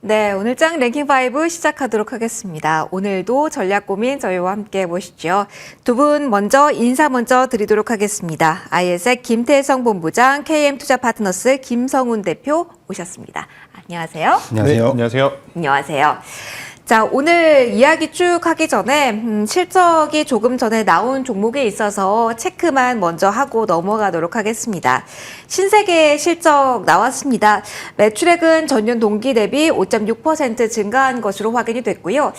네, 오늘장 랭킹5 시작하도록 하겠습니다. 오늘도 전략 고민 저희와 함께 해보시죠. 두 분 먼저 인사 드리도록 하겠습니다. IS의 김태성 본부장, KM투자파트너스 김성훈 대표 오셨습니다. 안녕하세요. 안녕하세요. 네, 안녕하세요. 안녕하세요. 자, 오늘 이야기 쭉 하기 전에 실적이 조금 전에 나온 종목에 있어서 체크만 먼저 하고 넘어가도록 하겠습니다. 신세계 실적 나왔습니다. 매출액은 전년 동기 대비 5.6% 증가한 것으로 확인이 됐고요.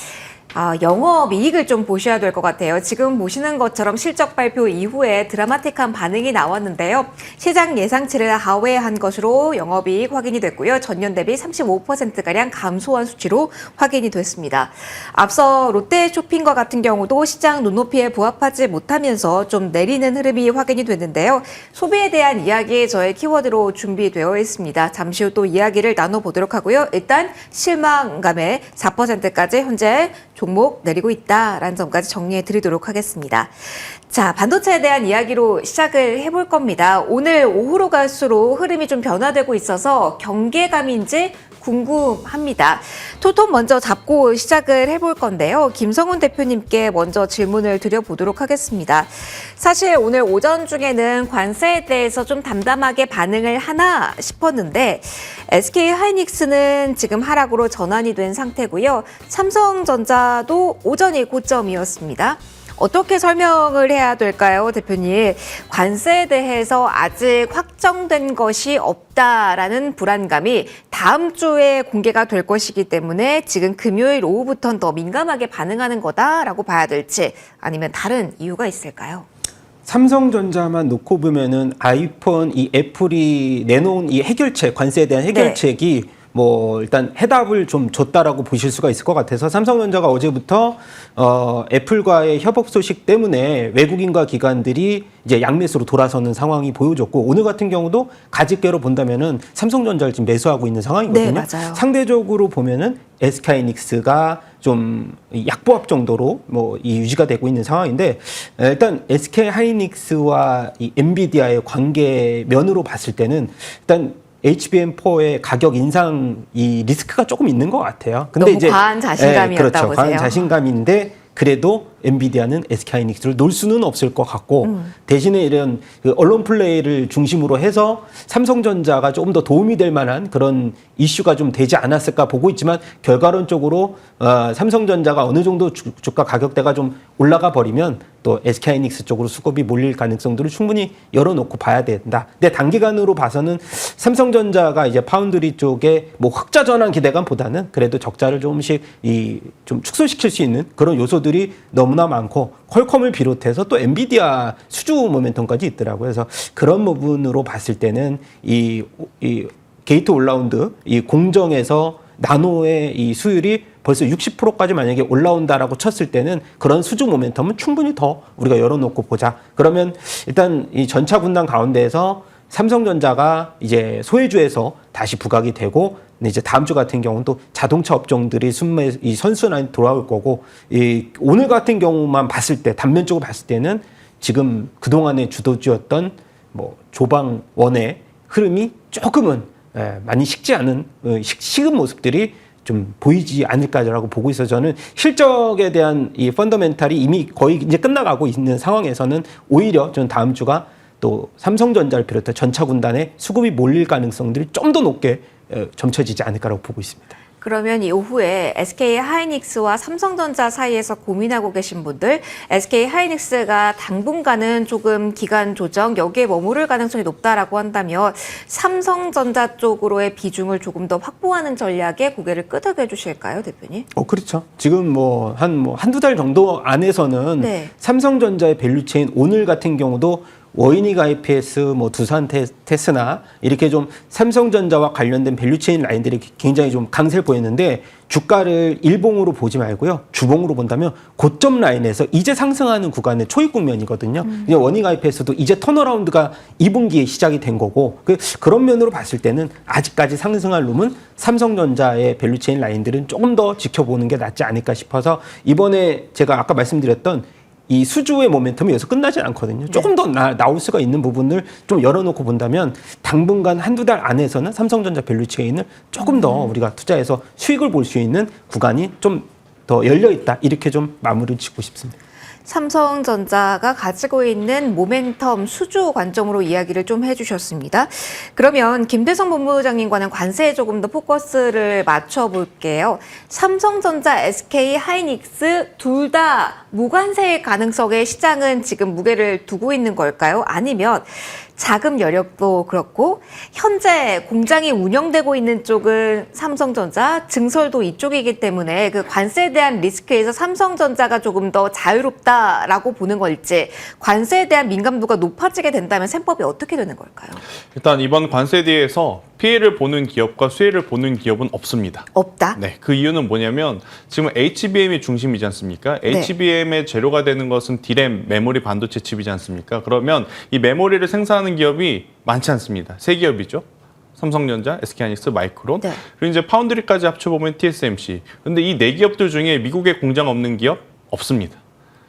영업이익을 좀 보셔야 될 것 같아요. 지금 보시는 것처럼 실적 발표 이후에 드라마틱한 반응이 나왔는데요. 시장 예상치를 하회한 것으로 영업이익 확인이 됐고요. 전년 대비 35%가량 감소한 수치로 확인이 됐습니다. 앞서 롯데쇼핑과 같은 경우도 시장 눈높이에 부합하지 못하면서 좀 내리는 흐름이 확인이 됐는데요. 소비에 대한 이야기 저의 키워드로 준비되어 있습니다. 잠시 후 또 이야기를 나눠보도록 하고요. 일단 실망감에 4%까지 현재 종목 내리고 있다라는 점까지 정리해 드리도록 하겠습니다. 자, 반도체에 대한 이야기로 시작을 해볼 겁니다. 오늘 오후로 갈수록 흐름이 좀 변화되고 있어서 경계감인지 궁금합니다. 토톤 먼저 잡고 시작을 해볼 건데요. 김성훈 대표님께 먼저 질문을 드려보도록 하겠습니다. 사실 오늘 오전 중에는 관세에 대해서 좀 담담하게 반응을 하나 싶었는데 SK하이닉스는 지금 하락으로 전환이 된 상태고요. 삼성전자도 오전이 고점이었습니다. 어떻게 설명을 해야 될까요, 대표님? 관세에 대해서 아직 확정된 것이 없다라는 불안감이 다음 주에 공개가 될 것이기 때문에 지금 금요일 오후부터는 더 민감하게 반응하는 거다라고 봐야 될지 아니면 다른 이유가 있을까요? 삼성전자만 놓고 보면은 아이폰, 이 애플이 내놓은 이 해결책, 관세에 대한 해결책이 뭐 일단 해답을 좀 줬다라고 보실 수가 있을 것 같아서 삼성전자가 어제부터 애플과의 협업 소식 때문에 외국인과 기관들이 이제 양매수로 돌아서는 상황이 보여졌고 오늘 같은 경우도 가집계로 본다면은 삼성전자를 지금 매수하고 있는 상황이거든요. 네, 맞아요. 상대적으로 보면은 SK하이닉스가 좀 약보합 정도로 뭐 이 유지가 되고 있는 상황인데 일단 SK하이닉스와 이 엔비디아의 관계 면으로 봤을 때는 일단 HBM4의 가격 인상 이 리스크가 조금 있는 것 같아요. 근데 너무 이제 과한 자신감이었다고 그렇죠. 보세요. 과한 자신감인데 그래도 엔비디아는 SK하이닉스를 놓을 수는 없을 것 같고 대신에 이런 그 언론 플레이를 중심으로 해서 삼성전자가 조금 더 도움이 될 만한 그런 이슈가 좀 되지 않았을까 보고 있지만 결과론적으로 삼성전자가 어느 정도 주가 가격대가 좀 올라가 버리면 또 SK하이닉스 쪽으로 수급이 몰릴 가능성들을 충분히 열어놓고 봐야 된다. 근데 단기간으로 봐서는 삼성전자가 이제 파운드리 쪽에 뭐 흑자 전환 기대감보다는 그래도 적자를 조금씩 좀 축소시킬 수 있는 그런 요소들이 너무나 많고 퀄컴을 비롯해서 또 엔비디아 수주 모멘텀까지 있더라고요. 그래서 그런 부분으로 봤을 때는 이 게이트 올라운드 이 공정에서 나노의 이 수율이 벌써 60%까지 만약에 올라온다라고 쳤을 때는 그런 수주 모멘텀은 충분히 더 우리가 열어놓고 보자. 그러면 일단 이 전차 군단 가운데에서 삼성전자가 이제 소외주에서 다시 부각이 되고 이제 다음 주 같은 경우는 또 자동차 업종들이 이 선순환이 돌아올 거고 오늘 같은 경우만 봤을 때 단면적으로 봤을 때는 지금 그동안의 주도주였던 뭐 조방원의 흐름이 조금은 많이 식지 않은 식은 모습들이 좀 보이지 않을까라고 보고 있어서 저는 실적에 대한 이 펀더멘탈이 이미 거의 이제 끝나가고 있는 상황에서는 오히려 저는 다음 주가 또 삼성전자를 비롯해 전차 군단의 수급이 몰릴 가능성들이 좀 더 높게 점쳐지지 않을까라고 보고 있습니다. 그러면 이후에 SK하이닉스와 삼성전자 사이에서 고민하고 계신 분들, SK하이닉스가 당분간은 조금 기간 조정, 여기에 머무를 가능성이 높다라고 한다면 삼성전자 쪽으로의 비중을 조금 더 확보하는 전략에 고개를 끄덕여 주실까요, 대표님? 그렇죠. 지금 한두 달 정도 안에서는 삼성전자의 밸류체인 오늘 같은 경우도 워이닉 IPS, 두산 테스나 이렇게 좀 삼성전자와 관련된 밸류체인 라인들이 굉장히 좀 강세를 보였는데 주가를 일봉으로 보지 말고요. 주봉으로 본다면 고점 라인에서 이제 상승하는 구간의 초입 국면이거든요. 워이닉 IPS도 이제 턴어라운드가 2분기에 시작이 된 거고 그런 면으로 봤을 때는 아직까지 상승할 룸은 삼성전자의 밸류체인 라인들은 조금 더 지켜보는 게 낫지 않을까 싶어서 이번에 제가 아까 말씀드렸던 이 수주의 모멘텀이 여기서 끝나지 않거든요. 조금 더 나올 수가 있는 부분을 좀 열어놓고 본다면 당분간 한두 달 안에서는 삼성전자 밸류체인을 조금 더 우리가 투자해서 수익을 볼 수 있는 구간이 좀 더 열려 있다. 이렇게 좀 마무리를 짓고 싶습니다. 삼성전자가 가지고 있는 모멘텀 수주 관점으로 이야기를 좀 해주셨습니다. 그러면 김대성 본부장님과는 관세에 조금 더 포커스를 맞춰볼게요. 삼성전자, SK 하이닉스 둘 다 무관세 가능성에 시장은 지금 무게를 두고 있는 걸까요? 아니면 자금 여력도 그렇고 현재 공장이 운영되고 있는 쪽은 삼성전자, 증설도 이쪽이기 때문에 그 관세에 대한 리스크에서 삼성전자가 조금 더 자유롭다라고 보는 걸지, 관세에 대한 민감도가 높아지게 된다면 셈법이 어떻게 되는 걸까요? 일단 이번 관세에 대해서 피해를 보는 기업과 수혜를 보는 기업은 없습니다. 없다? 네, 그 이유는 뭐냐면 지금 HBM이 중심이지 않습니까? 네. HBM의 재료가 되는 것은 D램, 메모리, 반도체 칩이지 않습니까? 그러면 이 메모리를 생산하는 기업이 많지 않습니다. 세 기업이죠. 삼성전자, SK하이닉스, 마이크론, 네. 그리고 이제 파운드리까지 합쳐보면 TSMC. 근데 이 네 기업들 중에 미국에 공장 없는 기업 없습니다.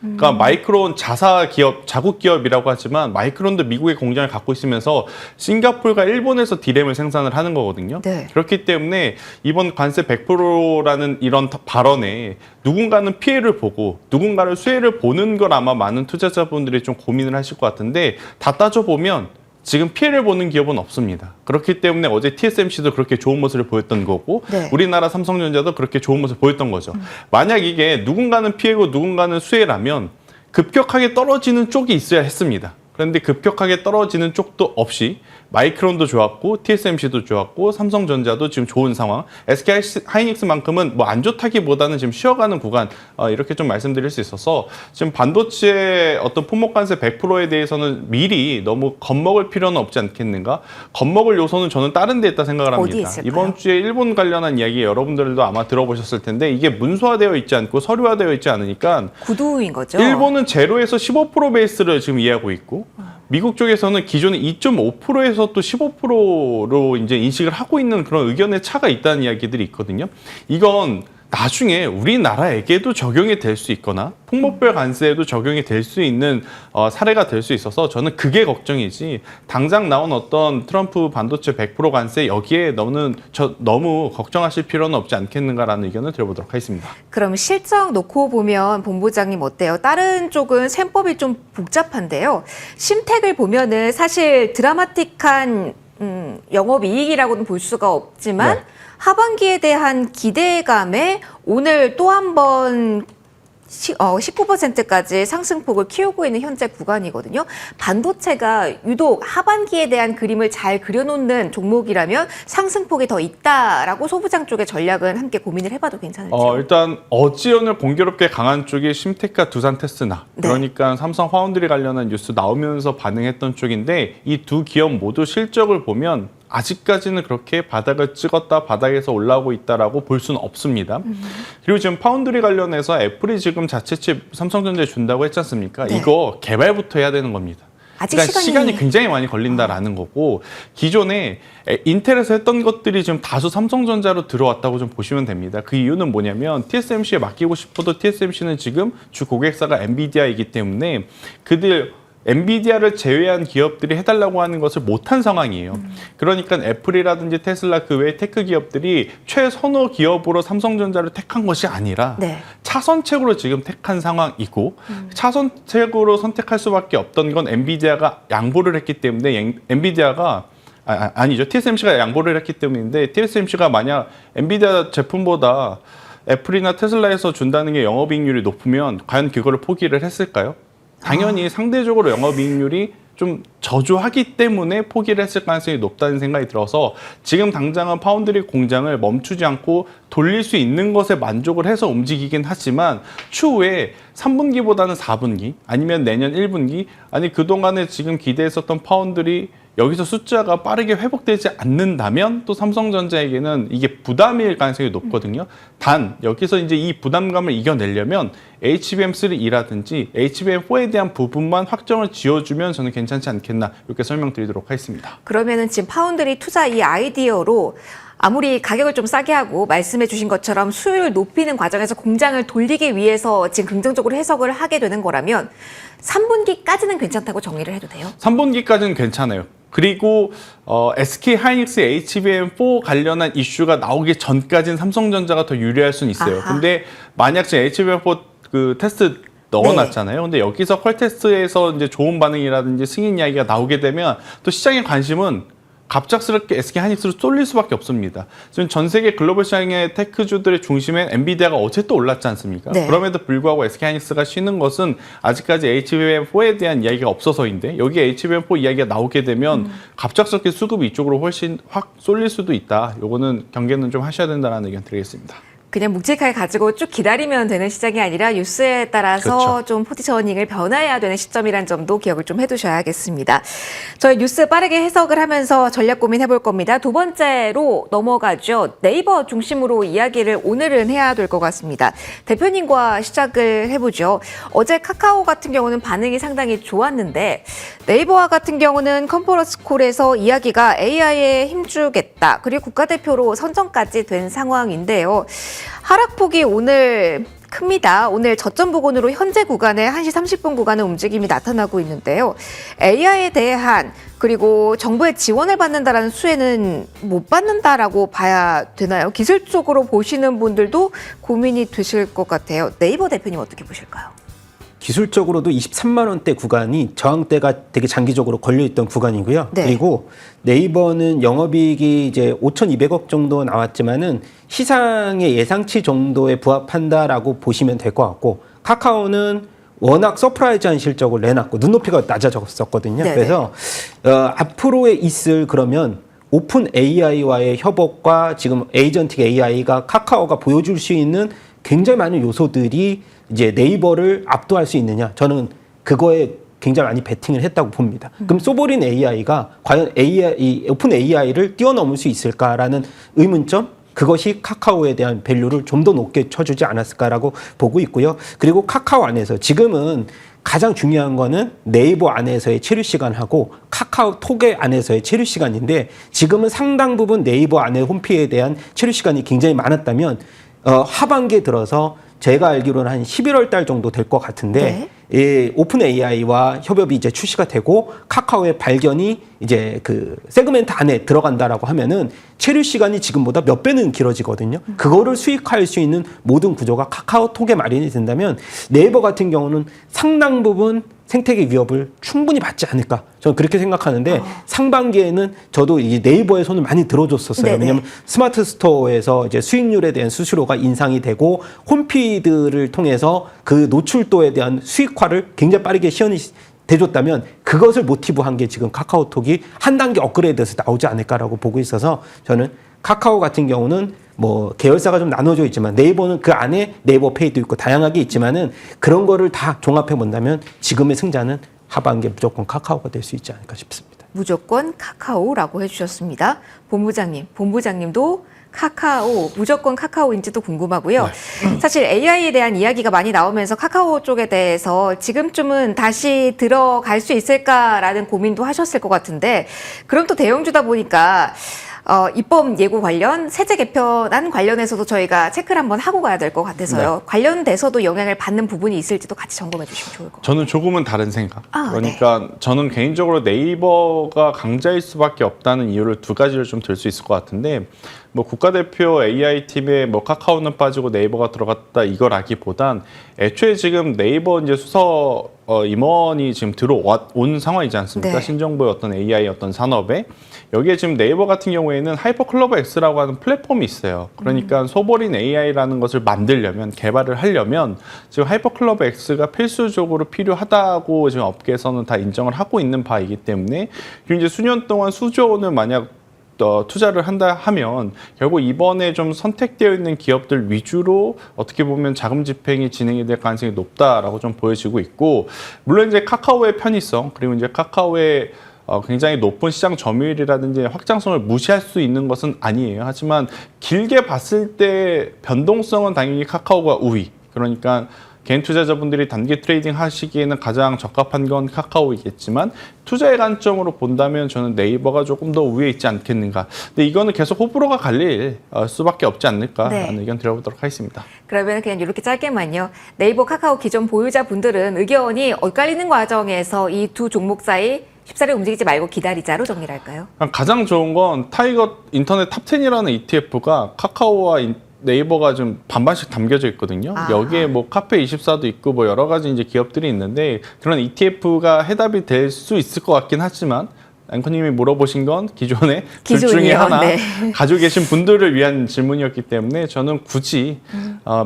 그러니까 마이크론 자사 기업, 자국 기업이라고 하지만 마이크론도 미국의 공장을 갖고 있으면서 싱가포르가 일본에서 D램을 생산을 하는 거거든요. 네. 그렇기 때문에 이번 관세 100%라는 이런 발언에 누군가는 피해를 보고 누군가를 수혜를 보는 걸 아마 많은 투자자분들이 좀 고민을 하실 것 같은데, 다 따져보면 지금 피해를 보는 기업은 없습니다. 그렇기 때문에 어제 TSMC도 그렇게 좋은 모습을 보였던 거고, 네. 우리나라 삼성전자도 그렇게 좋은 모습을 보였던 거죠. 만약 이게 누군가는 피해고 누군가는 수혜라면 급격하게 떨어지는 쪽이 있어야 했습니다. 그런데 급격하게 떨어지는 쪽도 없이 마이크론도 좋았고 TSMC도 좋았고 삼성전자도 지금 좋은 상황, SK 하이닉스만큼은 뭐 안 좋다기보다는 지금 쉬어가는 구간, 이렇게 좀 말씀드릴 수 있어서 지금 반도체 어떤 품목관세 100%에 대해서는 미리 너무 겁먹을 필요는 없지 않겠는가. 겁먹을 요소는 저는 다른 데 있다 생각을 어디에 합니다. 있을까요? 이번 주에 일본 관련한 이야기 여러분들도 아마 들어보셨을 텐데 이게 문서화되어 있지 않고 서류화되어 있지 않으니까 구두인 거죠? 일본은 제로에서 15% 베이스를 지금 이해하고 있고, 미국 쪽에서는 기존에 2.5%에서 또 15%로 이제 인식을 하고 있는 그런 의견의 차가 있다는 이야기들이 있거든요. 이건 나중에 우리나라에게도 적용이 될 수 있거나 품목별 관세에도 적용이 될 수 있는 사례가 될 수 있어서 저는 그게 걱정이지, 당장 나온 어떤 트럼프 반도체 100% 관세 여기에 너무 걱정하실 필요는 없지 않겠는가라는 의견을 드려보도록 하겠습니다. 그럼 실적 놓고 보면 본부장님 어때요? 다른 쪽은 셈법이 좀 복잡한데요. 심택을 보면은 사실 드라마틱한 영업이익이라고는 볼 수가 없지만 네. 하반기에 대한 기대감에 오늘 또 한 번 19%까지 상승폭을 키우고 있는 현재 구간이거든요. 반도체가 유독 하반기에 대한 그림을 잘 그려놓는 종목이라면 상승폭이 더 있다라고 소부장 쪽의 전략은 함께 고민을 해봐도 괜찮을지요? 일단 어지연을 공교롭게 강한 쪽이 심테크와 두산 테스나, 네. 그러니까 삼성 파운드리 관련한 뉴스 나오면서 반응했던 쪽인데, 이 두 기업 모두 실적을 보면 아직까지는 그렇게 바닥을 찍었다, 바닥에서 올라오고 있다라고 볼 수는 없습니다. 그리고 지금 파운드리 관련해서 애플이 지금 자체칩 삼성전자에 준다고 했지 않습니까? 네. 이거 개발부터 해야 되는 겁니다. 아직 그러니까 시간이 굉장히 많이 걸린다라는 거고, 기존에 인텔에서 했던 것들이 지금 다수 삼성전자로 들어왔다고 좀 보시면 됩니다. 그 이유는 뭐냐면 TSMC에 맡기고 싶어도 TSMC는 지금 주 고객사가 엔비디아이기 때문에 엔비디아를 제외한 기업들이 해달라고 하는 것을 못한 상황이에요. 그러니까 애플이라든지 테슬라 그 외의 테크 기업들이 최선호 기업으로 삼성전자를 택한 것이 아니라 네. 차선책으로 지금 택한 상황이고, 차선책으로 선택할 수밖에 없던 건 엔비디아가 양보를 했기 때문에 엔비디아가 아니죠. TSMC가 양보를 했기 때문인데, TSMC가 만약 엔비디아 제품보다 애플이나 테슬라에서 준다는 게 영업이익률이 높으면 과연 그거를 포기를 했을까요? 당연히 상대적으로 영업이익률이 좀 저조하기 때문에 포기를 했을 가능성이 높다는 생각이 들어서 지금 당장은 파운드리 공장을 멈추지 않고 돌릴 수 있는 것에 만족을 해서 움직이긴 하지만, 추후에 3분기보다는 4분기 아니면 내년 1분기, 아니 그동안에 지금 기대했었던 파운드리 여기서 숫자가 빠르게 회복되지 않는다면 또 삼성전자에게는 이게 부담일 가능성이 높거든요. 단 여기서 이제 이 부담감을 이겨내려면 HBM3E라든지 HBM4에 대한 부분만 확정을 지어주면 저는 괜찮지 않겠나, 이렇게 설명드리도록 하겠습니다. 그러면은 지금 파운드리 투자 이 아이디어로 아무리 가격을 좀 싸게 하고 말씀해 주신 것처럼 수율을 높이는 과정에서 공장을 돌리기 위해서 지금 긍정적으로 해석을 하게 되는 거라면 3분기까지는 괜찮다고 정리를 해도 돼요? 3분기까지는 괜찮아요. 그리고 SK 하이닉스 HBM4 관련한 이슈가 나오기 전까지는 삼성전자가 더 유리할 수는 있어요. 아하. 근데 만약 지금 HBM4 그 테스트 넣어놨잖아요. 근데 여기서 퀄 테스트에서 이제 좋은 반응이라든지 승인 이야기가 나오게 되면 또 시장의 관심은 갑작스럽게 SK 하이닉스로 쏠릴 수밖에 없습니다. 지금 전 세계 글로벌 시장의 테크주들의 중심에 엔비디아가 어제 또 올랐지 않습니까? 네. 그럼에도 불구하고 SK 하이닉스가 쉬는 것은 아직까지 HBM4에 대한 이야기가 없어서인데 여기에 HBM4 이야기가 나오게 되면 갑작스럽게 수급이 이쪽으로 훨씬 확 쏠릴 수도 있다. 요거는 경계는 좀 하셔야 된다는 의견 드리겠습니다. 그냥 묵직하게 가지고 쭉 기다리면 되는 시장이 아니라 뉴스에 따라서 그렇죠. 좀 포지셔닝을 변화해야 되는 시점이란 점도 기억을 좀 해두셔야겠습니다. 저희 뉴스 빠르게 해석을 하면서 전략 고민해볼 겁니다. 두 번째로 넘어가죠. 네이버 중심으로 이야기를 오늘은 해야 될 것 같습니다. 대표님과 시작을 해보죠. 어제 카카오 같은 경우는 반응이 상당히 좋았는데 네이버와 같은 경우는 컨퍼런스 콜에서 이야기가 AI에 힘주겠다. 그리고 국가대표로 선정까지 된 상황인데요. 하락폭이 오늘 큽니다. 오늘 저점 부근으로 현재 구간에 1시 30분 구간의 움직임이 나타나고 있는데요. AI에 대한 그리고 정부의 지원을 받는다라는 수혜는 못 받는다라고 봐야 되나요? 기술적으로 보시는 분들도 고민이 되실 것 같아요. 네이버 대표님 어떻게 보실까요? 기술적으로도 23만 원대 구간이 저항대가 되게 장기적으로 걸려있던 구간이고요. 네. 그리고 네이버는 영업이익이 이제 5,200억 정도 나왔지만은 시장의 예상치 정도에 부합한다라고 보시면 될 것 같고, 카카오는 워낙 서프라이즈한 실적을 내놨고 눈높이가 낮아졌었거든요. 네네. 그래서 앞으로의 있을 그러면 오픈 AI와의 협업과 지금 에이전틱 AI가 카카오가 보여줄 수 있는 굉장히 많은 요소들이 이제 네이버를 압도할 수 있느냐, 저는 그거에 굉장히 많이 베팅을 했다고 봅니다. 그럼 소버린 AI가 과연 AI, 오픈 AI를 뛰어넘을 수 있을까라는 의문점, 그것이 카카오에 대한 밸류를 좀 더 높게 쳐주지 않았을까라고 보고 있고요. 그리고 카카오 안에서 지금은 가장 중요한 거는 네이버 안에서의 체류 시간하고 카카오톡의 안에서의 체류 시간인데, 지금은 상당 부분 네이버 안의 홈피에 대한 체류 시간이 굉장히 많았다면 하반기에 들어서 제가 알기로는 한 11월 달 정도 될 것 같은데, 이 오픈 AI와 협업이 이제 출시가 되고 카카오의 발견이 이제 그 세그멘트 안에 들어간다라고 하면은 체류 시간이 지금보다 몇 배는 길어지거든요. 그거를 수익화할 수 있는 모든 구조가 카카오톡에 마련이 된다면 네이버 같은 경우는 상당 부분 생태계 위협을 충분히 받지 않을까, 저는 그렇게 생각하는데 상반기에는 저도 이 네이버의 손을 많이 들어줬었어요. 네네. 왜냐하면 스마트 스토어에서 이제 수익률에 대한 수수료가 인상이 되고 홈피드를 통해서 그 노출도에 대한 수익화를 굉장히 빠르게 시연이 돼줬다면 그것을 모티브한 게 지금 카카오톡이 한 단계 업그레이드해서 나오지 않을까라고 보고 있어서, 저는 카카오 같은 경우는 뭐 계열사가 좀 나눠져 있지만 네이버는 그 안에 네이버 페이도 있고 다양하게 있지만은 그런 거를 다 종합해 본다면 지금의 승자는 하반기에 무조건 카카오가 될 수 있지 않을까 싶습니다. 무조건 카카오라고 해주셨습니다. 본부장님도 카카오, 무조건 카카오인지도 궁금하고요. 사실 AI에 대한 이야기가 많이 나오면서 카카오 쪽에 대해서 지금쯤은 다시 들어갈 수 있을까라는 고민도 하셨을 것 같은데, 그럼 또 대형주다 보니까 입법 예고 관련, 세제 개편안 관련해서도 저희가 체크를 한번 하고 가야 될 것 같아서요. 관련돼서도 영향을 받는 부분이 있을지도 같이 점검해 주시면 좋을 것 같아요. 저는 조금은 다른 생각. 아, 그러니까 저는 개인적으로 네이버가 강자일 수밖에 없다는 이유를 두 가지를 좀 들 수 있을 것 같은데, 뭐 국가대표 AI 팀에 뭐 카카오는 빠지고 네이버가 들어갔다 이거라기보단 애초에 지금 네이버 이제 수석 임원이 지금 들어온 상황이지 않습니까? 네. 신정부의 어떤 AI 어떤 산업에. 여기에 지금 네이버 같은 경우에는 하이퍼클러버 X라고 하는 플랫폼이 있어요. 그러니까 소버린 AI라는 것을 만들려면, 개발을 하려면 지금 하이퍼클러버 X가 필수적으로 필요하다고 지금 업계에서는 다 인정을 하고 있는 바이기 때문에, 그리고 이제 수년 동안 수조 원을 만약 투자를 한다 하면 결국 이번에 좀 선택되어 있는 기업들 위주로 어떻게 보면 자금 집행이 진행이 될 가능성이 높다라고 좀 보여지고 있고, 물론 이제 카카오의 편의성, 그리고 이제 카카오의 굉장히 높은 시장 점유율이라든지 확장성을 무시할 수 있는 것은 아니에요. 하지만 길게 봤을 때 변동성은 당연히 카카오가 우위. 그러니까 개인 투자자분들이 단기 트레이딩 하시기에는 가장 적합한 건 카카오이겠지만 투자의 관점으로 본다면 저는 네이버가 조금 더 우위에 있지 않겠는가. 근데 이거는 계속 호불호가 갈릴 수밖에 없지 않을까라는 네. 의견 드려보도록 하겠습니다. 그러면 그냥 이렇게 짧게만요. 네이버, 카카오 기존 보유자분들은 의견이 엇갈리는 과정에서 이 두 종목 사이 쉽사리 움직이지 말고 기다리자로 정리를 할까요? 가장 좋은 건 타이거 인터넷 탑10이라는 ETF가 카카오와 네이버가 좀 반반씩 담겨져 있거든요. 아하. 여기에 뭐 카페24도 있고 뭐 여러 가지 이제 기업들이 있는데 그런 ETF가 해답이 될 수 있을 것 같긴 하지만 앵커님이 물어보신 건 기존에 둘 중에 기존이요. 하나 네. 가지고 계신 분들을 위한 질문이었기 때문에 저는 굳이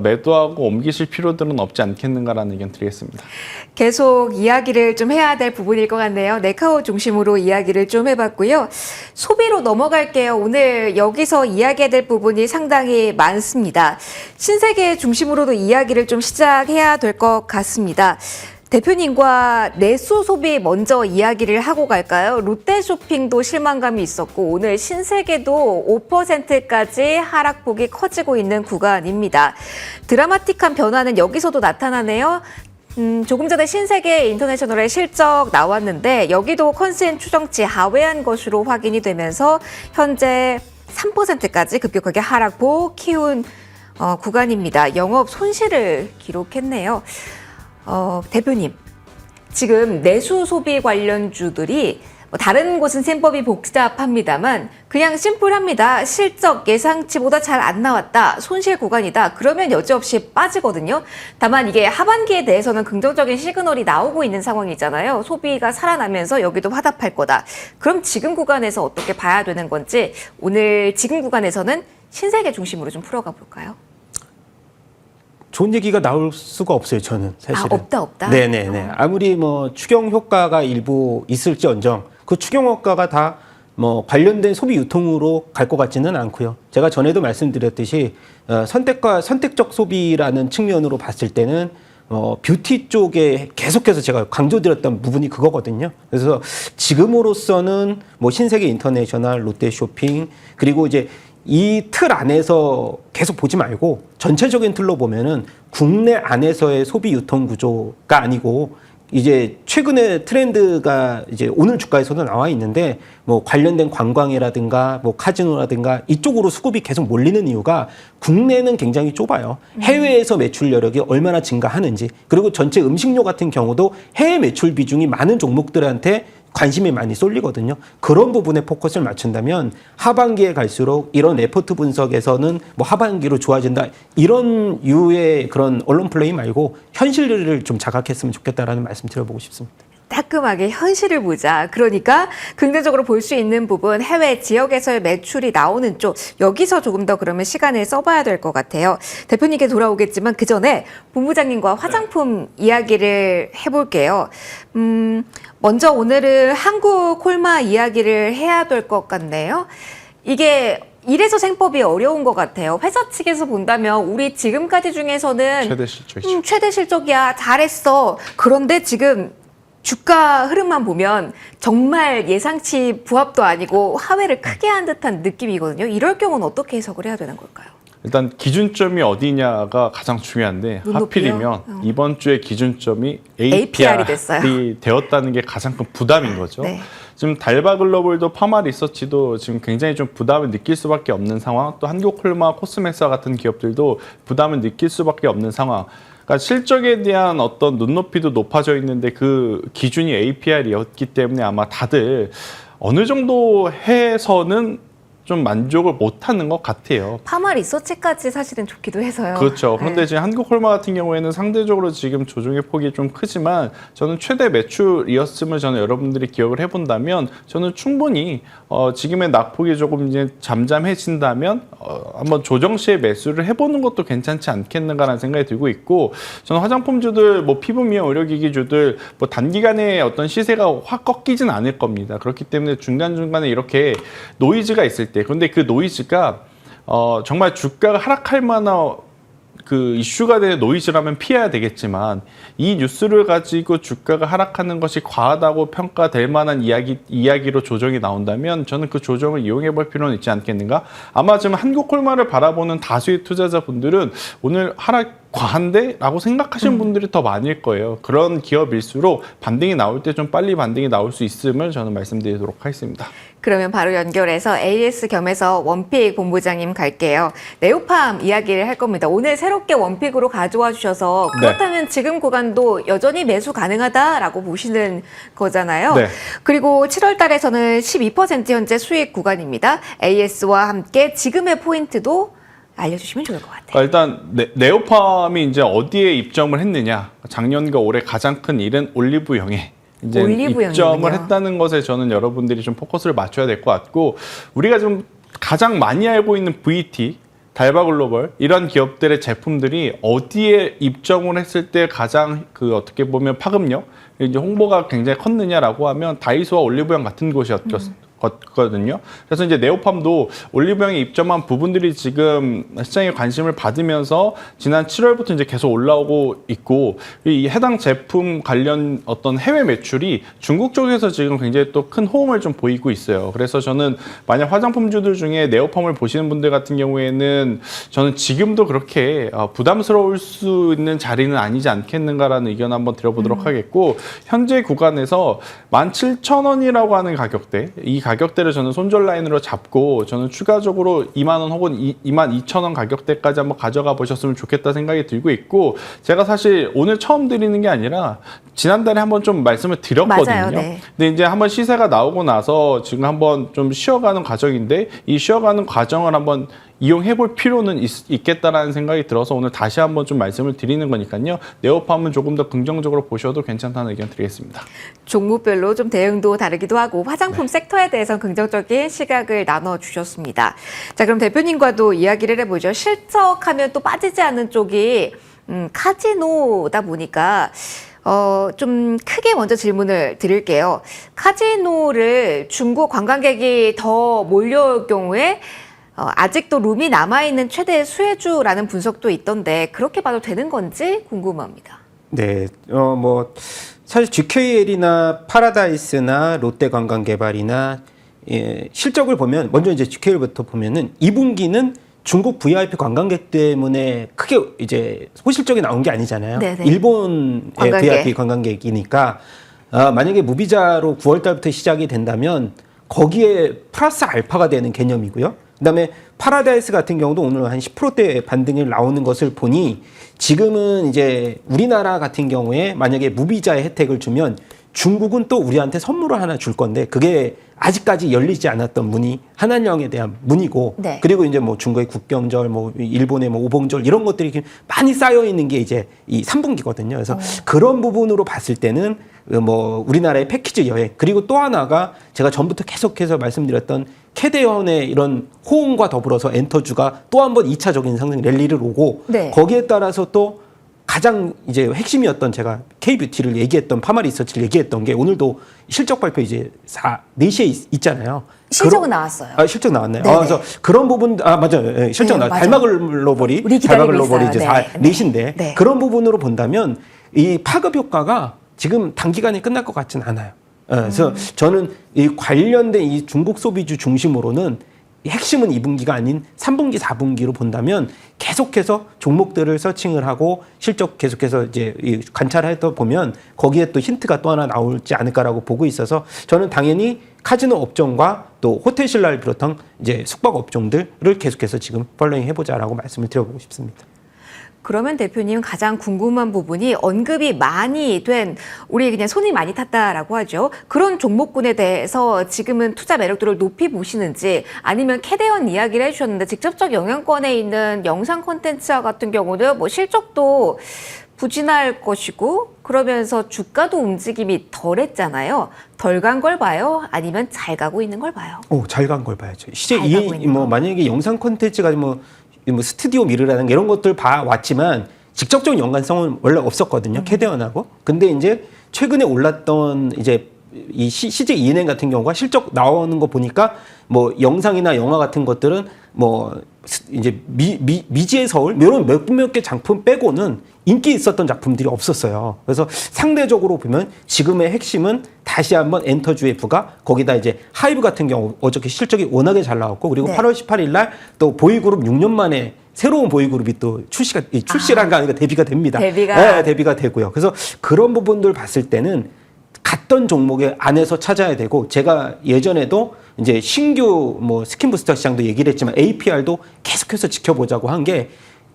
매도하고 옮기실 필요들은 없지 않겠는가라는 의견 드리겠습니다. 계속 이야기를 좀 해야 될 부분일 것 같네요. 네카오 중심으로 이야기를 좀 해봤고요. 소비로 넘어갈게요. 오늘 여기서 이야기해야 될 부분이 상당히 많습니다. 신세계 중심으로도 이야기를 좀 시작해야 될 것 같습니다. 대표님과 내수 소비 먼저 이야기를 하고 갈까요? 롯데쇼핑도 실망감이 있었고 오늘 신세계도 5%까지 하락폭이 커지고 있는 구간입니다. 드라마틱한 변화는 여기서도 나타나네요. 조금 전에 신세계 인터내셔널의 실적 나왔는데 여기도 컨센 추정치 하회한 것으로 확인이 되면서 현재 3%까지 급격하게 하락폭 키운 구간입니다. 영업 손실을 기록했네요. 대표님, 지금 내수 소비 관련주들이 다른 곳은 셈법이 복잡합니다만 그냥 심플합니다. 실적 예상치보다 잘 안 나왔다. 손실 구간이다. 그러면 여지없이 빠지거든요. 다만 이게 하반기에 대해서는 긍정적인 시그널이 나오고 있는 상황이잖아요. 소비가 살아나면서 여기도 화답할 거다. 그럼 지금 구간에서 어떻게 봐야 되는 건지 오늘 지금 구간에서는 신세계 중심으로 좀 풀어가 볼까요? 좋은 얘기가 나올 수가 없어요, 저는 사실은. 없다. 네네네. 아무리 뭐 추경 효과가 일부 있을지언정 그 추경 효과가 다 뭐 관련된 소비 유통으로 갈 것 같지는 않고요. 제가 전에도 말씀드렸듯이 선택적 소비라는 측면으로 봤을 때는 뷰티 쪽에 계속해서 제가 강조드렸던 부분이 그거거든요. 그래서 지금으로서는 뭐 신세계 인터내셔널, 롯데쇼핑 그리고 이제 이 틀 안에서 계속 보지 말고 전체적인 틀로 보면은 국내 안에서의 소비 유통 구조가 아니고 이제 최근에 트렌드가 이제 오늘 주가에서도 나와 있는데 뭐 관련된 관광이라든가 뭐 카지노라든가 이쪽으로 수급이 계속 몰리는 이유가 국내는 굉장히 좁아요. 해외에서 매출 여력이 얼마나 증가하는지 그리고 전체 음식료 같은 경우도 해외 매출 비중이 많은 종목들한테 관심이 많이 쏠리거든요. 그런 부분에 포커스를 맞춘다면 하반기에 갈수록 이런 레포트 분석에서는 뭐 하반기로 좋아진다. 이런 유의 그런 언론 플레이 말고 현실을 좀 자각했으면 좋겠다라는 말씀 드려보고 싶습니다. 따끔하게 현실을 보자. 그러니까 긍정적으로 볼 수 있는 부분 해외 지역에서의 매출이 나오는 쪽 여기서 조금 더 그러면 시간을 써봐야 될 것 같아요. 대표님께 돌아오겠지만 그 전에 본부장님과 화장품 이야기를 해볼게요. 먼저 오늘은 한국 콜마 이야기를 해야 될 것 같네요. 이게 이래서 생법이 어려운 것 같아요. 회사 측에서 본다면 우리 지금까지 중에서는 최대 실적이죠. 최대 실적이야. 잘했어. 그런데 지금 주가 흐름만 보면 정말 예상치 부합도 아니고 하회를 크게 한 듯한 느낌이거든요. 이럴 경우는 어떻게 해석을 해야 되는 걸까요? 일단 기준점이 어디냐가 가장 중요한데 눈높이요? 하필이면 이번 주에 기준점이 APR이 됐어요. APR이 되었다는 게 가장 큰 부담인 거죠. 네. 지금 달바 글로벌도 파마 리서치도 지금 굉장히 좀 부담을 느낄 수밖에 없는 상황. 또 한국콜마, 코스메사 같은 기업들도 부담을 느낄 수밖에 없는 상황. 그러니까 실적에 대한 어떤 눈높이도 높아져 있는데 그 기준이 APR이었기 때문에 아마 다들 어느 정도 해서는 좀 만족을 못하는 것 같아요. 파마 리서치까지 사실은 좋기도 해서요. 그렇죠. 그런데 네. 지금 한국콜마 같은 경우에는 상대적으로 지금 조정의 폭이 좀 크지만 저는 최대 매출이었음을 저는 여러분들이 기억을 해본다면 저는 충분히 지금의 낙폭이 조금 이제 잠잠해진다면 한번 조정 시에 매수를 해보는 것도 괜찮지 않겠는가라는 생각이 들고 있고 저는 화장품주들, 뭐 피부 미용 의료기기주들 뭐 단기간에 어떤 시세가 확 꺾이진 않을 겁니다. 그렇기 때문에 중간중간에 이렇게 노이즈가 있을 때 그런데 그 노이즈가 정말 주가가 하락할 만한 그 이슈가 되는 노이즈라면 피해야 되겠지만 이 뉴스를 가지고 주가가 하락하는 것이 과하다고 평가될 만한 이야기로 조정이 나온다면 저는 그 조정을 이용해 볼 필요는 있지 않겠는가? 아마 지금 한국콜마를 바라보는 다수의 투자자분들은 오늘 하락 과한데? 라고 생각하시는 분들이 더 많을 거예요. 그런 기업일수록 반등이 나올 때 좀 빨리 반등이 나올 수 있음을 저는 말씀드리도록 하겠습니다. 그러면 바로 연결해서 AS 겸해서 원픽 본부장님 갈게요. 네오팜 이야기를 할 겁니다. 오늘 새롭게 원픽으로 가져와 주셔서 그렇다면 지금 구간도 여전히 매수 가능하다라고 보시는 거잖아요. 네. 그리고 7월 달에서는 12% 현재 수익 구간입니다. AS와 함께 지금의 포인트도 알려주시면 좋을 것 같아요. 일단 네오팜이 이제 어디에 입점을 했느냐? 작년과 올해 가장 큰 일은 올리브영에 이제 올리브영이군요. 입점을 했다는 것에 저는 여러분들이 좀 포커스를 맞춰야 될 것 같고, 우리가 좀 가장 많이 알고 있는 VT, 달바글로벌 이런 기업들의 제품들이 어디에 입점을 했을 때 가장 그 어떻게 보면 파급력, 이제 홍보가 굉장히 컸느냐라고 하면 다이소와 올리브영 같은 곳이었거든요. 그래서 이제 네오팜도 올리브영에 입점한 부분들이 지금 시장에 관심을 받으면서 지난 7월부터 이제 계속 올라오고 있고, 이 해당 제품 관련 어떤 해외 매출이 중국 쪽에서 지금 굉장히 또 큰 호응을 좀 보이고 있어요. 그래서 저는 만약 화장품주들 중에 네오팜을 보시는 분들 같은 경우에는 저는 지금도 그렇게 부담스러울 수 있는 자리는 아니지 않겠는가라는 의견 한번 드려보도록 하겠고, 현재 구간에서 17,000원이라고 하는 가격대, 이 가격대를 저는 손절 라인으로 잡고 저는 추가적으로 2만 원 혹은 22,000원 가격대까지 한번 가져가 보셨으면 좋겠다 생각이 들고 있고, 제가 사실 오늘 처음 드리는 게 아니라 지난달에 한번 좀 말씀을 드렸거든요. 맞아요, 네. 근데 이제 한번 시세가 나오고 나서 지금 한번 좀 쉬어가는 과정인데, 이 쉬어가는 과정을 한번 이용해 볼 필요는 있겠다라는 생각이 들어서 오늘 다시 한번 좀 말씀을 드리는 거니까요. 네오팜은 조금 더 긍정적으로 보셔도 괜찮다는 의견 드리겠습니다. 종목별로 좀 대응도 다르기도 하고 화장품 섹터에 대해서 긍정적인 시각을 나눠주셨습니다. 자, 그럼 대표님과도 이야기를 해보죠. 실적하면 또 빠지지 않는 쪽이 카지노다 보니까 좀 크게 먼저 질문을 드릴게요. 카지노를 중국 관광객이 더 몰려올 경우에 아직도 룸이 남아있는 최대 수혜주라는 분석도 있던데 그렇게 봐도 되는 건지 궁금합니다. 네, 사실 GKL이나 파라다이스나 롯데관광개발이나 실적을 보면 먼저 이제 GKL부터 보면은 2분기는 중국 VIP 관광객 때문에 크게 이제 소실적이 나온 게 아니잖아요. 네네. 일본의 관광객. VIP 관광객이니까 만약에 무비자로 9월 달부터 시작이 된다면 거기에 플러스 알파가 되는 개념이고요. 그다음에 파라다이스 같은 경우도 오늘 한 10%대 반등이 나오는 것을 보니 지금은 이제 우리나라 같은 경우에 만약에 무비자의 혜택을 주면 중국은 또 우리한테 선물을 하나 줄 건데 그게 아직까지 열리지 않았던 문이 한한령에 대한 문이고 네. 그리고 이제 뭐 중국의 국경절, 뭐 일본의 뭐 오봉절 이런 것들이 많이 쌓여 있는 게 이제 이 3분기거든요. 그래서 그런 부분으로 봤을 때는 뭐 우리나라의 패키지 여행 그리고 또 하나가 제가 전부터 계속해서 말씀드렸던 캐대언의 이런 호응과 더불어서 엔터주가 또 한 번 2차적인 상승 랠리를 오고 네. 거기에 따라서 또 가장 이제 핵심이었던 제가 K뷰티를 얘기했던 파마리서치를 얘기했던 게 오늘도 실적 발표 이제 4시에 있잖아요. 실적은 나왔어요. 실적 나왔나요? 네네. 그래서 그런 부분 맞아요. 예, 실적 네, 나왔. 맞아요. 달마글로벌이 우리 기다리고 있어요. 이제 네. 4시인데 네. 그런 부분으로 본다면 이 파급 효과가 지금 단기간에 끝날 것 같지는 않아요. 그래서 저는 이 관련된 이 중국 소비주 중심으로는 이 핵심은 2분기가 아닌 3분기, 4분기로 본다면 계속해서 종목들을 서칭을 하고 실적 계속해서 이제 관찰해서 보면 거기에 또 힌트가 또 하나 나올지 않을까라고 보고 있어서 저는 당연히 카지노 업종과 또 호텔 신라를 비롯한 이제 숙박 업종들을 계속해서 지금 팔로잉 해보자라고 말씀을 드려보고 싶습니다. 그러면 대표님 가장 궁금한 부분이 언급이 많이 된 우리 그냥 손이 많이 탔다라고 하죠. 그런 종목군에 대해서 지금은 투자 매력도를 높이 보시는지 아니면 캐대언 이야기를 해주셨는데 직접적 영향권에 있는 영상 콘텐츠와 같은 경우는 뭐 실적도 부진할 것이고 그러면서 주가도 움직임이 덜했잖아요. 덜 간 걸 봐요? 아니면 잘 가고 있는 걸 봐요? 잘 간 걸 봐야죠. 시제 잘 가고 있는 거. 만약에 영상 콘텐츠가 뭐 스튜디오 미르라는 이런 것들 봐왔지만 직접적인 연관성은 원래 없었거든요. 캐대언하고. 근데 이제 최근에 올랐던 이제 이 CJ ENM 같은 경우가 실적 나오는 거 보니까 뭐 영상이나 영화 같은 것들은 뭐 이제 미지의 서울 이런 몇몇 개 작품 빼고는 인기 있었던 작품들이 없었어요. 그래서 상대적으로 보면 지금의 핵심은 다시 한번 엔터주F가 거기다 이제 하이브 같은 경우 어저께 실적이 워낙에 잘 나왔고 그리고 네. 8월 18일 날 또 보이그룹 6년 만에 새로운 보이그룹이 또 출시란가 하니까 데뷔가 됩니다. 데뷔가. 네, 데뷔가 되고요. 그래서 그런 부분들 봤을 때는 갔던 종목의 안에서 찾아야 되고, 제가 예전에도 이제 신규 뭐 스킨 부스터 시장도 얘기를 했지만 APR도 계속해서 지켜보자고 한 게,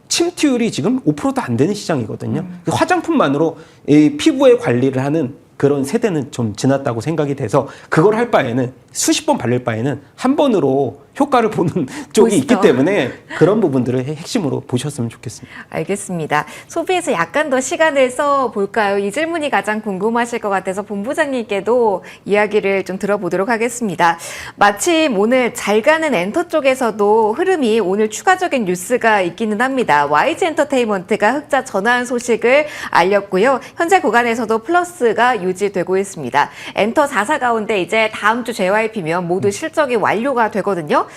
침투율이 지금 5%도 안 되는 시장이거든요. 그 화장품만으로 이 피부의 관리를 하는 그런 세대는 좀 지났다고 생각이 돼서, 그걸 할 바에는 수십 번 바를 바에는 한 번으로 효과를 보는 쪽이 있기 때문에 그런 부분들을 핵심으로 보셨으면 좋겠습니다. 알겠습니다. 소비에서 약간 더 시간을 써볼까요? 이 질문이 가장 궁금하실 것 같아서 본부장님께도 이야기를 좀 들어보도록 하겠습니다. 마침 오늘 잘 가는 엔터 쪽에서도 흐름이 오늘 추가적인 뉴스가 있기는 합니다. YG 엔터테인먼트가 흑자 전환 소식을 알렸고요. 현재 구간에서도 플러스가 유지되고 있습니다. 엔터 4사 가운데 이제 다음 주 JYP면 모두 실적이 완료가 되거든요.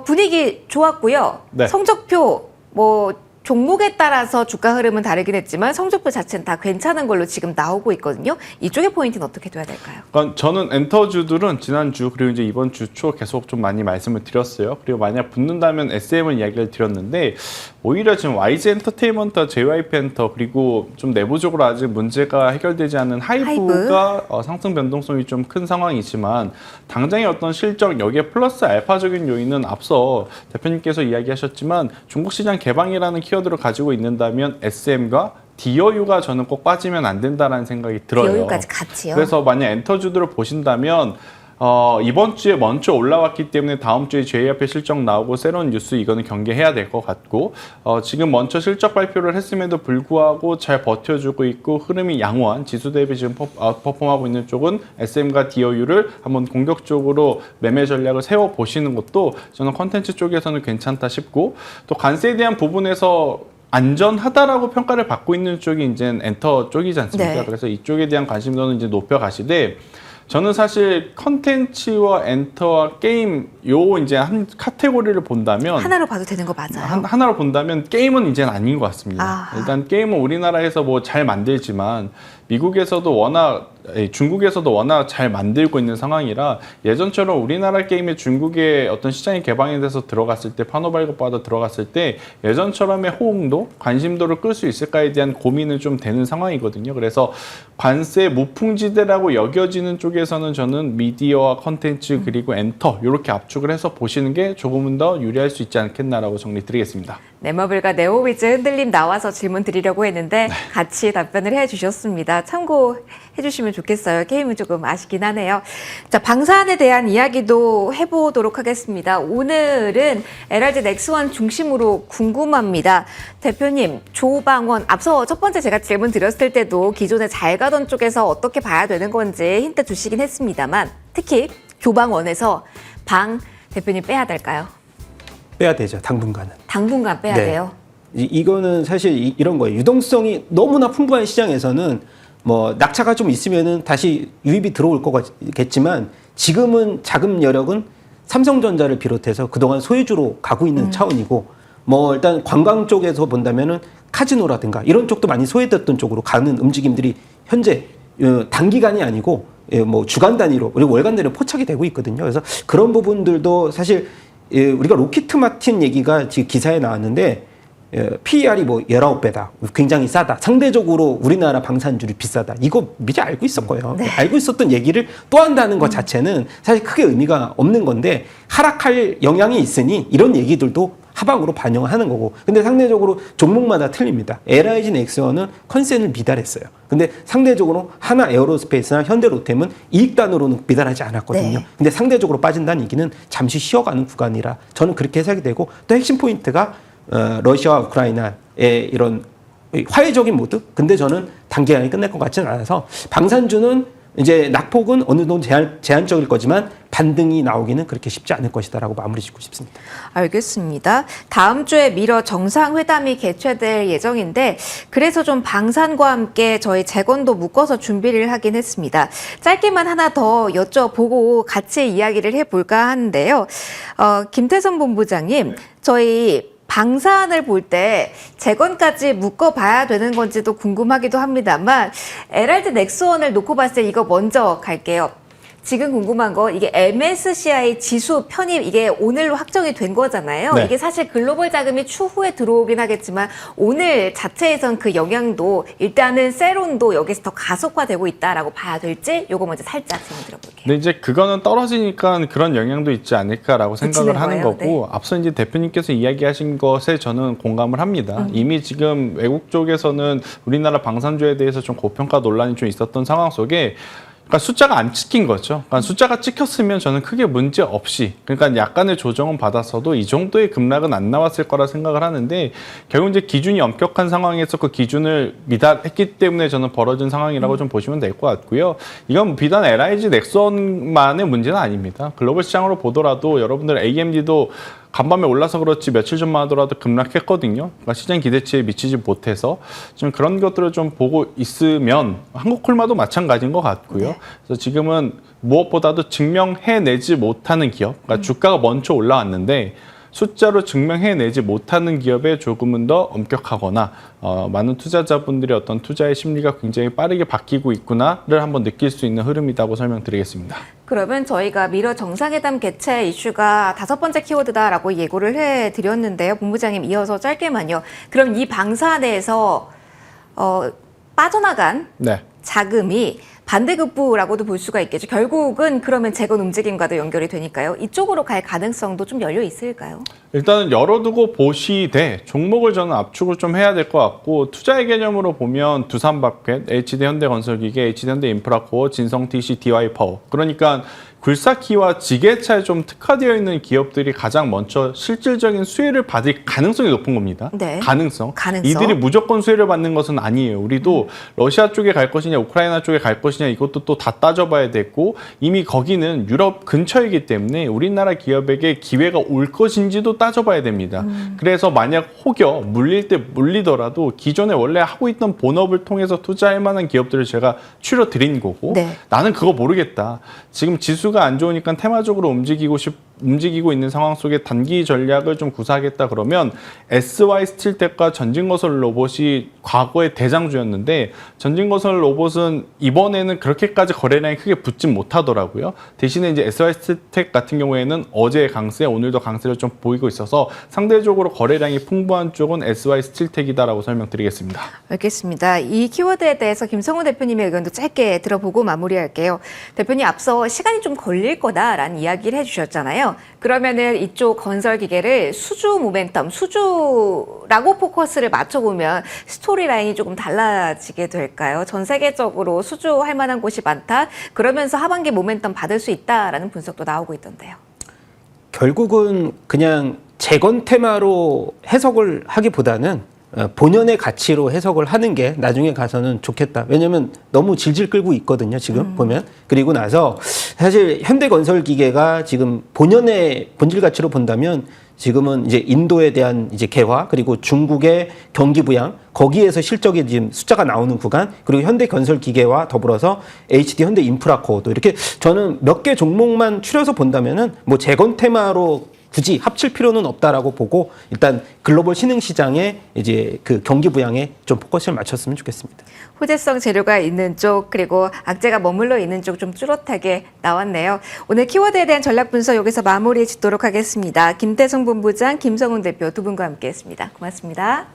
분위기 좋았고요. 네. 성적표 뭐 종목에 따라서 주가 흐름은 다르긴 했지만 성적표 자체는 다 괜찮은 걸로 지금 나오고 있거든요. 이쪽의 포인트는 어떻게 돼야 될까요? 그러니까 저는 엔터주들은 지난주 그리고 이제 이번 주 초 계속 좀 많이 말씀을 드렸어요. 그리고 만약 붙는다면 SM을 이야기를 드렸는데, 오히려 지금 YG 엔터테인먼트, JYP 엔터, 그리고 좀 내부적으로 아직 문제가 해결되지 않은 하이브가 상승 변동성이 좀 큰 상황이지만, 당장의 어떤 실적, 여기에 플러스 알파적인 요인은 앞서 대표님께서 이야기하셨지만 중국 시장 개방이라는 키워드를 가지고 있는다면 SM과 DOU가 저는 꼭 빠지면 안 된다라는 생각이 들어요. DOU까지 같이요? 그래서 만약 엔터주들을 보신다면 이번 주에 먼저 올라왔기 때문에 다음 주에 JYP 실적 나오고 새로운 뉴스 이거는 경계해야 될 것 같고, 지금 먼저 실적 발표를 했음에도 불구하고 잘 버텨주고 있고 흐름이 양호한 지수 대비 지금 퍼폼하고 있는 쪽은 SM과 DOU를 한번 공격적으로 매매 전략을 세워 보시는 것도 저는 컨텐츠 쪽에서는 괜찮다 싶고, 또 관세에 대한 부분에서 안전하다라고 평가를 받고 있는 쪽이 이제 엔터 쪽이지 않습니까? 네. 그래서 이쪽에 대한 관심도는 이제 높여가시되, 저는 사실 컨텐츠와 엔터와 게임 요 이제 한 카테고리를 본다면 하나로 봐도 되는 거 맞아요? 하나로 본다면 게임은 이제는 아닌 것 같습니다. 아하. 일단 게임은 우리나라에서 뭐 잘 만들지만 미국에서도 워낙, 중국에서도 워낙 잘 만들고 있는 상황이라, 예전처럼 우리나라 게임이 중국의 어떤 시장이 개방이 돼서 들어갔을 때, 판호 발급받아 들어갔을 때 예전처럼의 호응도, 관심도를 끌 수 있을까에 대한 고민은 좀 되는 상황이거든요. 그래서 관세 무풍지대라고 여겨지는 쪽에서는 저는 미디어와 컨텐츠 그리고 엔터 이렇게 압축을 해서 보시는 게 조금은 더 유리할 수 있지 않겠나라고 정리드리겠습니다. 네머블과 네오위즈 흔들림 나와서 질문 드리려고 했는데 같이 답변을 해주셨습니다. 참고해 주시면 좋겠어요. 게임은 조금 아쉽긴 하네요. 자, 방산에 대한 이야기도 해보도록 하겠습니다. 오늘은 LRG 넥스원 중심으로 궁금합니다. 대표님, 조방원, 앞서 첫 번째 제가 질문 드렸을 때도 기존에 잘 가던 쪽에서 어떻게 봐야 되는 건지 힌트 주시긴 했습니다만, 특히 조방원에서 방 대표님 빼야 될까요? 빼야 되죠, 당분간은. 당분간 빼야 네. 돼요. 이거는 사실 이런 거예요. 유동성이 너무나 풍부한 시장에서는 뭐 낙차가 좀 있으면은 다시 유입이 들어올 거겠지만, 지금은 자금 여력은 삼성전자를 비롯해서 그동안 소유주로 가고 있는 차원이고, 뭐 일단 관광 쪽에서 본다면은 카지노라든가 이런 쪽도 많이 소외됐던 쪽으로 가는 움직임들이 현재 단기간이 아니고 뭐 주간 단위로 그리고 월간 단위로 포착이 되고 있거든요. 그래서 그런 부분들도 사실 우리가 로키트 마틴 얘기가 지금 기사에 나왔는데, PER이 뭐 19배다. 굉장히 싸다. 상대적으로 우리나라 방산주를 비싸다. 이거 미리 알고 있었고요. 네. 알고 있었던 얘기를 또 한다는 것 자체는 사실 크게 의미가 없는 건데, 하락할 영향이 있으니 이런 얘기들도 하방으로 반영하는 거고. 근데 상대적으로 종목마다 틀립니다. LIG 넥스원은 컨센을 미달했어요. 근데 상대적으로 하나 에어로스페이스나 현대로템은 이익단으로는 미달하지 않았거든요. 네. 근데 상대적으로 빠진다는 얘기는 잠시 쉬어가는 구간이라 저는 그렇게 해석이 되고, 또 핵심 포인트가 러시아와 우크라이나의 이런 화해적인 모드? 근데 저는 단기간에 끝날 것 같지는 않아서, 방산주는 이제 낙폭은 어느 정도 제한적일 거지만 반등이 나오기는 그렇게 쉽지 않을 것이다라고 마무리 짓고 싶습니다. 알겠습니다. 다음 주에 미러 정상회담이 개최될 예정인데, 그래서 좀 방산과 함께 저희 재건도 묶어서 준비를 하긴 했습니다. 짧게만 하나 더 여쭤보고 같이 이야기를 해볼까 하는데요. 김태선 본부장님, 저희 방산을 볼 때 재건까지 묶어봐야 되는 건지도 궁금하기도 합니다만, LRG 넥스원을 놓고 봤을 때 이거 먼저 갈게요. 지금 궁금한 거 이게 MSCI 지수 편입 이게 오늘로 확정이 된 거잖아요. 네. 이게 사실 글로벌 자금이 추후에 들어오긴 하겠지만 오늘 자체에선 그 영향도 일단은 세론도 여기서 더 가속화되고 있다라고 봐야 될지 요거 먼저 살짝 질문 드려볼게요. 근데 이제 그거는 떨어지니까 그런 영향도 있지 않을까라고 생각을 그치는 하는 거예요. 거고 앞서 이제 대표님께서 이야기하신 것에 저는 공감을 합니다. 이미 지금 외국 쪽에서는 우리나라 방산주에 대해서 좀 고평가 논란이 좀 있었던 상황 속에 그러니까 숫자가 안 찍힌 거죠. 그러니까 숫자가 찍혔으면 저는 크게 문제 없이 그러니까 약간의 조정은 받았어도 이 정도의 급락은 안 나왔을 거라 생각을 하는데 결국 이제 기준이 엄격한 상황에서 그 기준을 미달했기 때문에 저는 벌어진 상황이라고 좀 보시면 될 것 같고요. 이건 비단 LIG 넥슨만의 문제는 아닙니다. 글로벌 시장으로 보더라도 여러분들 AMD도 간밤에 올라서 그렇지 며칠 전만 하더라도 급락했거든요. 그러니까 시장 기대치에 미치지 못해서 좀 그런 것들을 좀 보고 있으면 한국콜마도 마찬가지인 것 같고요. 그래서 지금은 무엇보다도 증명해내지 못하는 기업, 그러니까 주가가 먼저 올라왔는데 숫자로 증명해내지 못하는 기업에 조금은 더 엄격하거나 많은 투자자분들의 어떤 투자의 심리가 굉장히 빠르게 바뀌고 있구나를 한번 느낄 수 있는 흐름이라고 설명드리겠습니다. 그러면 저희가 미러 정상회담 개최 이슈가 5번째 키워드다라고 예고를 해드렸는데요. 본부장님 이어서 짧게만요. 그럼 이 방사 내에서 빠져나간 네. 자금이 반대급부라고도 볼 수가 있겠죠. 결국은 그러면 재건 움직임과도 연결이 되니까요. 이쪽으로 갈 가능성도 좀 열려 있을까요? 일단은 열어두고 보시되 종목을 저는 압축을 좀 해야 될 것 같고 투자의 개념으로 보면 두산바켓, HD현대건설기계, HD현대인프라코어, 진성TC, DY파워 그러니까 굴삭기와 지게차에 좀 특화되어 있는 기업들이 가장 먼저 실질적인 수혜를 받을 가능성이 높은 겁니다. 네. 가능성. 가능성. 이들이 무조건 수혜를 받는 것은 아니에요. 우리도 러시아 쪽에 갈 것이냐 우크라이나 쪽에 갈 것이냐 이것도 또 다 따져봐야 됐고 이미 거기는 유럽 근처이기 때문에 우리나라 기업에게 기회가 올 것인지도 따져봐야 됩니다. 그래서 만약 혹여 물릴 때 물리더라도 기존에 원래 하고 있던 본업을 통해서 투자할 만한 기업들을 제가 추려드린 거고 네. 나는 그거 모르겠다. 지금 지수가 안 좋으니까 테마적으로 움직이고 있는 상황 속에 단기 전략을 좀 구사하겠다 그러면 SY 스틸텍과 전진건설 로봇이 과거의 대장주였는데 전진건설 로봇은 이번에는 그렇게까지 거래량이 크게 붙진 못하더라고요. 대신에 이제 SY 스틸텍 같은 경우에는 어제 강세, 오늘도 강세를 좀 보이고 있어서 상대적으로 거래량이 풍부한 쪽은 SY 스틸텍이다라고 설명드리겠습니다. 알겠습니다. 이 키워드에 대해서 김성훈 대표님의 의견도 짧게 들어보고 마무리할게요. 대표님 앞서 시간이 좀 걸릴 거다라는 이야기를 해주셨잖아요. 그러면은 이쪽 건설 기계를 수주 모멘텀, 수주라고 포커스를 맞춰보면 스토리라인이 조금 달라지게 될까요? 전 세계적으로 수주할 만한 곳이 많다. 그러면서 하반기 모멘텀 받을 수 있다라는 분석도 나오고 있던데요. 결국은 그냥 재건 테마로 해석을 하기보다는 본연의 가치로 해석을 하는 게 나중에 가서는 좋겠다. 왜냐하면 너무 질질 끌고 있거든요. 지금 보면. 그리고 나서 사실 현대건설기계가 지금 본연의 본질 가치로 본다면 지금은 이제 인도에 대한 이제 개화 그리고 중국의 경기 부양 거기에서 실적이 지금 숫자가 나오는 구간 그리고 현대건설기계와 더불어서 HD 현대인프라코어도 이렇게 저는 몇 개 종목만 추려서 본다면은 뭐 재건 테마로 굳이 합칠 필요는 없다라고 보고 일단 글로벌 신흥시장에 이제 그 경기 부양에 좀 포커스를 맞췄으면 좋겠습니다. 호재성 재료가 있는 쪽 그리고 악재가 머물러 있는 쪽 좀 뚜렷하게 나왔네요. 오늘 키워드에 대한 전략 분석 여기서 마무리 짓도록 하겠습니다. 김태성 본부장, 김성훈 대표 두 분과 함께했습니다. 고맙습니다.